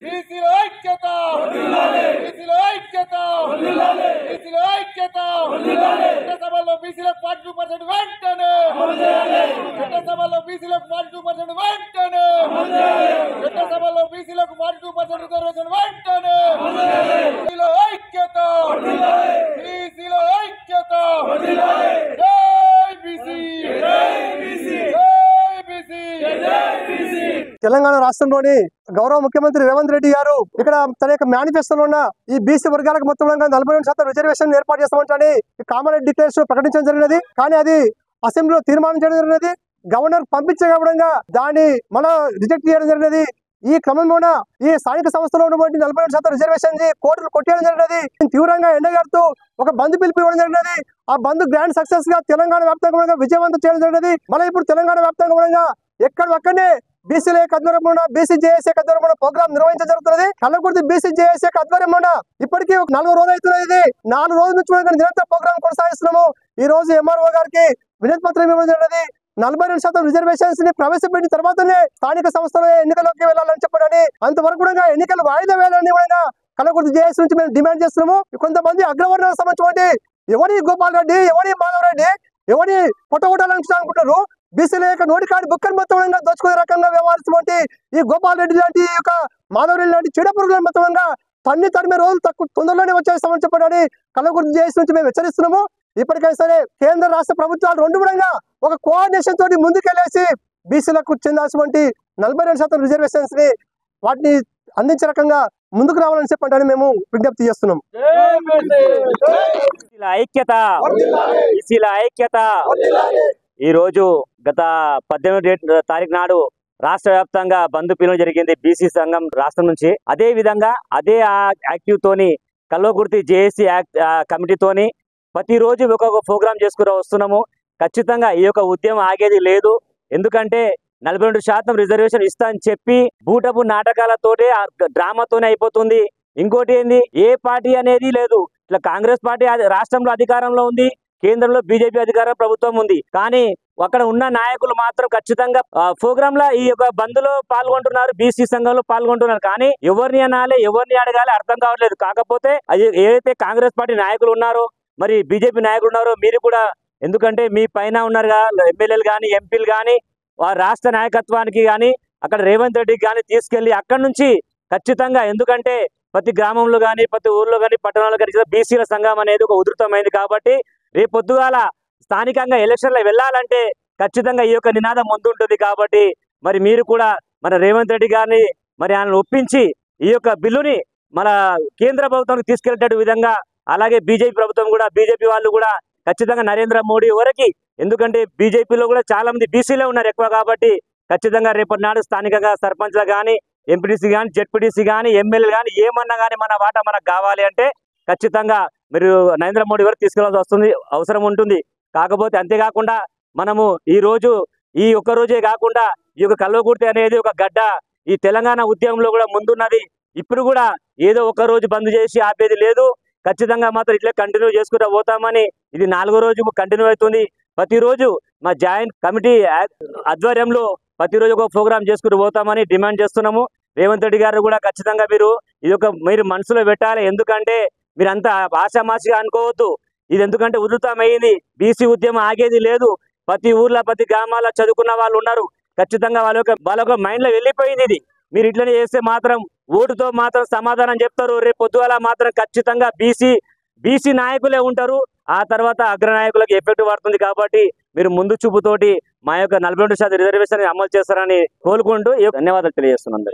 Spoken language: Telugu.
బీసీల ఐక్యత బీసీల ఐక్యత బీసీల ఐక్యత చట్టసభలో బీసీలకు 42% వెంటనే చట్టసభలో బీసీలకు 42% వెంటనే చట్టసభలో బీసీలకు 42% రిజర్వేషన్ వెంటనే బీసీల ఐక్యత బీసీల ఐక్యత జై బీసీ జై బీసీ జై బీసీ జై బీసీ। తెలంగాణ రాష్ట్రంలోని గౌరవ ముఖ్యమంత్రి రేవంత్ రెడ్డి గారు ఇక్కడ తన యొక్క మేనిఫెస్టోలో ఉన్న ఈ బీసీ వర్గాలకు మొత్తం 42% రిజర్వేషన్ ఏర్పాటు చేస్తామంటే కామన్ డిక్లరేషన్ ప్రకటించడం జరిగినది। కానీ అది అసెంబ్లీలో తీర్మానం చేయడం జరిగినది, గవర్నర్ పంపించకపోవడంగా దాన్ని మళ్ళా రిజెక్ట్ చేయడం జరిగినది। ఈ క్రమంలోన ఈ స్థానిక సంస్థలో ఉన్నటువంటి 42% రిజర్వేషన్ కోర్టులు కొట్టేయడం జరిగినది। తీవ్రంగా ఎండగారుతూ ఒక బంద్ పిలుపు ఇవ్వడం జరిగినది। ఆ బంద్ గ్రాండ్ సక్సెస్ గా తెలంగాణ వ్యాప్తంగా విజయవంతం చేయడం జరిగినది। మళ్ళీ ఇప్పుడు తెలంగాణ వ్యాప్తంగా ఎక్కడొక్కడనే బీసీల ఆధ్వర్యంలో బీసీ జేఏసీ ఆధ్వర్యంలో ప్రోగ్రామ్ నిర్వహించడం జరుగుతున్నది। కల్లకుర్తి బీసీ జేఏసీ ఆధ్వర్యంలో ఇప్పటికీ 4 రోజులు అవుతున్నది। ఇది 4 రోజుల నుంచి నిరంతర ప్రోగ్రామ్ కొనసాగిస్తున్నాము। ఈ రోజు ఎంఆర్ఓ గారికి వినతి పత్రం ఇవ్వడం జరిగినది। 42% రిజర్వేషన్స్ ని ప్రవేశపెట్టిన తర్వాతనే స్థానిక సంస్థల ఎన్నికల్లోకి వెళ్ళాలని చెప్పారని, అంతవరకు కూడా ఎన్నికలు వాయిదా వేయాలని కూడా కల్లకుర్తి జేఏసీ నుంచి మేము డిమాండ్ చేస్తున్నాము। కొంతమంది అగ్రవర్ణాలకు సంబంధించి ఎవరి గోపాల్ రెడ్డి, ఎవరి మాధవ్ రెడ్డి, ఎవరి పొట్టగొట్టాలనుకుంటున్నారు, బీసీల యొక్క నోటికాడి బుక్కని మొత్తంగా దోచుకునే రకంగా వ్యవహరిస్తున్నటువంటి ఈ గోపాల్ రెడ్డి లాంటి యొక్క మాధవ్ రెడ్డి లాంటి చెడ పురుగుల మొత్తంగా తరిమే రోజులు తొందరలోనే వచ్చేస్తామని చెప్పడానికి కల్లకుర్తి జేఏసీ నుంచి మేము హెచ్చరిస్తున్నాము। ఇప్పటికైనా సరే కేంద్ర రాష్ట్ర ప్రభుత్వాలు రెండు కూడా ఒక కోఆర్డినేషన్ తోటి ముందుకెళ్లేసి బీసీలకు చెందాల్సినటువంటి 42% రిజర్వేషన్స్ ని వాటిని అందించే రకంగా ముందుకు రావాలని చెప్పండి మేము విజ్ఞప్తి చేస్తున్నాం। ఐక్యత బీసీల ఐక్యత ఈ రోజు గత 18 తారీఖు నాడు రాష్ట్ర వ్యాప్తంగా బంద్ పిలుపు జరిగింది బీసీ సంఘం రాష్ట్రం నుంచి। అదే విధంగా అదే యాక్టివ్ తోని కల్లకుర్తి జేఏసీ కమిటీతోని ప్రతిరోజు ఒక ప్రోగ్రామ్ చేసుకుని వస్తున్నాము। ఖచ్చితంగా ఈ యొక్క ఉద్యమం ఆగేది లేదు। ఎందుకంటే 42% రిజర్వేషన్ ఇస్తా అని చెప్పి బూటపు నాటకాలతోటే డ్రామాతోనే అయిపోతుంది। ఇంకోటి ఏంది, ఏ పార్టీ అనేది లేదు। ఇట్లా కాంగ్రెస్ పార్టీ రాష్ట్రంలో అధికారంలో ఉంది, కేంద్రంలో బీజేపీ అధికార ప్రభుత్వం ఉంది। కానీ అక్కడ ఉన్న నాయకులు మాత్రం ఖచ్చితంగా ప్రోగ్రామ్ లో ఈ యొక్క బంద్ లో పాల్గొంటున్నారు, బీసీ సంఘంలో పాల్గొంటున్నారు। కానీ ఎవరిని అనాలి, ఎవరిని అడగాలి అర్థం కావట్లేదు। కాకపోతే అది ఏదైతే కాంగ్రెస్ పార్టీ నాయకులు ఉన్నారో, మరి బీజేపీ నాయకులు ఉన్నారో మీరు కూడా, ఎందుకంటే మీ పైన ఉన్నారు ఎమ్మెల్యేలు కానీ ఎంపీలు కానీ రాష్ట్ర నాయకత్వానికి కానీ అక్కడ రేవంత్ రెడ్డికి కానీ తీసుకెళ్లి అక్కడి నుంచి ఖచ్చితంగా, ఎందుకంటే ప్రతి గ్రామంలో కానీ ప్రతి ఊర్లో కానీ పట్టణాల్లో కానీ బీసీల సంఘం అనేది ఒక ఉధృతమైంది కాబట్టి రేపు పొద్దుగాల స్థానికంగా ఎలక్షన్లో వెళ్ళాలంటే ఖచ్చితంగా ఈ యొక్క నినాదం ముందుంటుంది। కాబట్టి మరి మీరు కూడా మన రేవంత్ రెడ్డి గారిని మరి ఆయన ఒప్పించి ఈ యొక్క బిల్లుని మన కేంద్ర ప్రభుత్వానికి తీసుకెళ్లే విధంగా, అలాగే బీజేపీ ప్రభుత్వం కూడా, బీజేపీ వాళ్ళు కూడా ఖచ్చితంగా నరేంద్ర మోడీ వరకు, ఎందుకంటే బీజేపీలో కూడా చాలా మంది బీసీలే ఉన్నారు ఎక్కువ కాబట్టి ఖచ్చితంగా రేపటి నాడు స్థానికంగా సర్పంచ్లు కానీ ఎంపీటీసీ కానీ జెడ్పీటీసీ కానీ ఎమ్మెల్యేలు కానీ ఏమన్నా కానీ మన వాటా మనకు కావాలి అంటే ఖచ్చితంగా మీరు నరేంద్ర మోడీ వరకు తీసుకెళ్లాల్సి వస్తుంది, అవసరం ఉంటుంది। కాకపోతే అంతేకాకుండా మనము ఈ ఒక్క రోజే కాకుండా ఈ యొక్క కల్లకుర్తి అనేది ఒక గడ్డ, ఈ తెలంగాణ ఉద్యమంలో కూడా ముందున్నది। ఇప్పుడు కూడా ఏదో ఒక రోజు బంద్ చేసి ఆపేది లేదు, ఖచ్చితంగా మాత్రం ఇట్లా కంటిన్యూ చేసుకుంటూ పోతామని ఇది 4వ రోజు కంటిన్యూ అవుతుంది। ప్రతిరోజు మా జాయింట్ కమిటీ ఆధ్వర్యంలో ప్రతిరోజు ఒక ప్రోగ్రామ్ చేసుకుంటూ పోతామని డిమాండ్ చేస్తున్నాము। రేవంత్ రెడ్డి గారు కూడా ఖచ్చితంగా మీరు మనసులో పెట్టాలి, ఎందుకంటే మీరంతా ఆశామాషిగా అనుకోవద్దు। ఇది ఎందుకంటే ఉధృతమైంది, బీసీ ఉద్యమం ఆగేది లేదు। ప్రతి ఊర్లో ప్రతి గ్రామాల్లో చదువుకున్న వాళ్ళు ఉన్నారు, ఖచ్చితంగా వాళ్ళ మైండ్ లో వెళ్ళిపోయింది ఇది। మీరు ఇట్లనే చేస్తే మాత్రం ఓటుతో మాత్రం సమాధానం చెప్తారు, రేపు పొద్దుగాల మాత్రం ఖచ్చితంగా బీసీ నాయకులే ఉంటారు, ఆ తర్వాత అగ్రనాయకులకు ఎఫెక్ట్ పడుతుంది। కాబట్టి మీరు ముందు చూపుతోటి మా యొక్క 42% రిజర్వేషన్ అమలు చేస్తారని కోరుకుంటూ ధన్యవాదాలు తెలియజేస్తున్నాను।